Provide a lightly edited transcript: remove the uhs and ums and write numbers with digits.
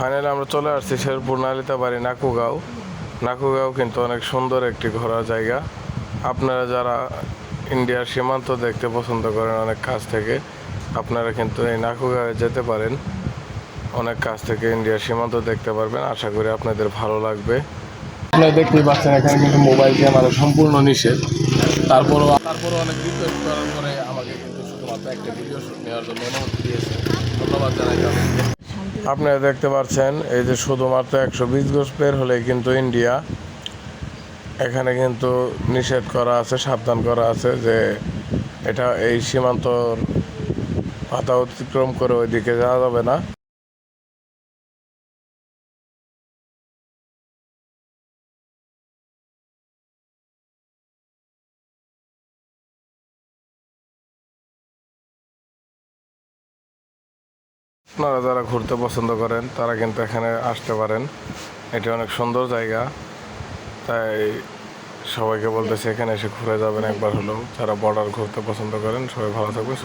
Finally আমরা চলে আসছি শেরপুর নালিতাবাড়ি নাকুগাঁও কিন্তু অনেক সুন্দর একটি ঘোরার জায়গা। আপনারা যারা ইন্ডিয়ার সীমান্ত দেখতে পছন্দ করেন অনেক কাছ থেকে, আপনারা কিন্তু এই নাকুগাঁওয়ে যেতে পারেন। অনেক কাছ থেকে ইন্ডিয়ার সীমান্ত দেখতে পারবেন। আশা করি আপনাদের ভালো লাগবে। আপনারা দেখতেই পাচ্ছেন এখানে কিন্তু মোবাইল ক্যামেরা সম্পূর্ণ নিষেধ। তারপরও অনেক রিকোয়েস্ট করার পরে আমাকে কিন্তু শুধুমাত্র একটা ভিডিও শুট নেওয়ার জন্য অনুমতি দিয়েছে। ধন্যবাদ জানাই তাদেরকে। আপনারা দেখতে পাচ্ছেন এই যে শুধুমাত্র 120 গজ পের হলেই কিন্তু ইন্ডিয়া। এখানে কিন্তু নিষেধ করা আছে, সাবধান করা আছে যে এটা এই সীমান্তর পাতা অতিক্রম করে ওইদিকে যাওয়া যাবে না। আপনারা যারা ঘুরতে পছন্দ করেন তারা কিন্তু এখানে আসতে পারেন। এটি অনেক সুন্দর জায়গা, তাই সবাইকে বলতেছি এখানে এসে ঘুরে যাবেন একবার হলেও। যারা বর্ডার ঘুরতে পছন্দ করেন সবাই ভালো থাকবেন।